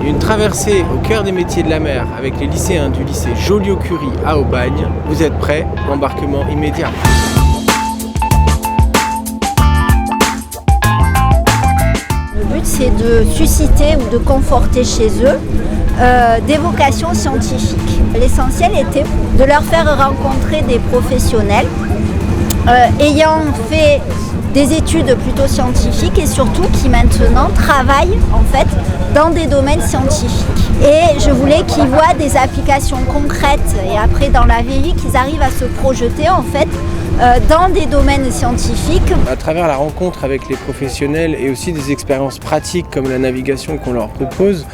Une traversée au cœur des métiers de la mer avec les lycéens du lycée Joliot-Curie à Aubagne. Vous êtes prêts? Embarquement immédiat. Le but, c'est de susciter ou de conforter chez eux des vocations scientifiques. L'essentiel était de leur faire rencontrer des professionnels ayant fait des études plutôt scientifiques et surtout qui maintenant travaillent en fait dans des domaines scientifiques. Et je voulais qu'ils voient des applications concrètes et après dans la vie qu'ils arrivent à se projeter en fait dans des domaines scientifiques. À travers la rencontre avec les professionnels et aussi des expériences pratiques comme la navigation qu'on leur propose,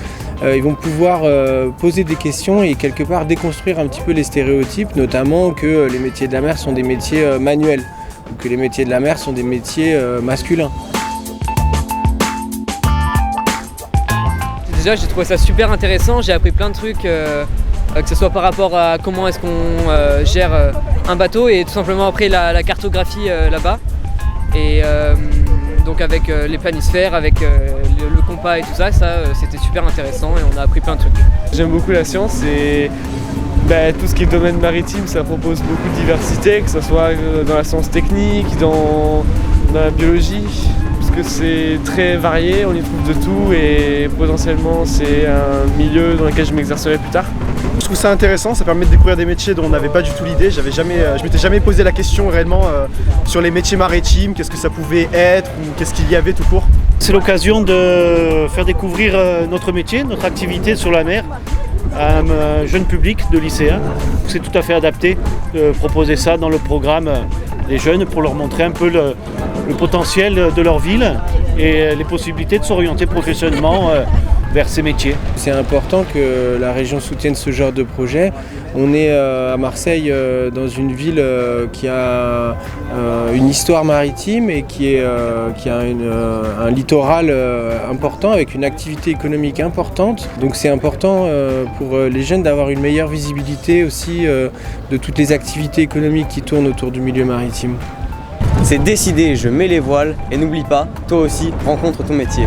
ils vont pouvoir poser des questions et quelque part déconstruire un petit peu les stéréotypes, notamment que les métiers de la mer sont des métiers manuels ou que les métiers de la mer sont des métiers masculins. Déjà, j'ai trouvé ça super intéressant, j'ai appris plein de trucs, que ce soit par rapport à comment est-ce qu'on gère un bateau et tout simplement après la cartographie là-bas. Et donc avec les planisphères, avec le compas et tout ça, c'était super intéressant et on a appris plein de trucs. J'aime beaucoup la science et tout ce qui est domaine maritime, ça propose beaucoup de diversité, que ce soit dans la science technique, dans la biologie, parce que c'est très varié, on y trouve de tout et potentiellement c'est un milieu dans lequel je m'exercerai plus tard. Je trouve ça intéressant, ça permet de découvrir des métiers dont on n'avait pas du tout l'idée. Je m'étais jamais posé la question réellement sur les métiers maritimes, qu'est-ce que ça pouvait être ou qu'est-ce qu'il y avait tout court. C'est l'occasion de faire découvrir notre métier, notre activité sur la mer à un jeune public de lycéens. C'est tout à fait adapté de proposer ça dans le programme des jeunes pour leur montrer un peu le potentiel de leur ville et les possibilités de s'orienter professionnellement vers ces métiers. C'est important que la région soutienne ce genre de projet. On est à Marseille dans une ville qui a une histoire maritime et qui a un littoral important avec une activité économique importante. Donc c'est important pour les jeunes d'avoir une meilleure visibilité aussi de toutes les activités économiques qui tournent autour du milieu maritime. C'est décidé, je mets les voiles et n'oublie pas, toi aussi, rencontre ton métier.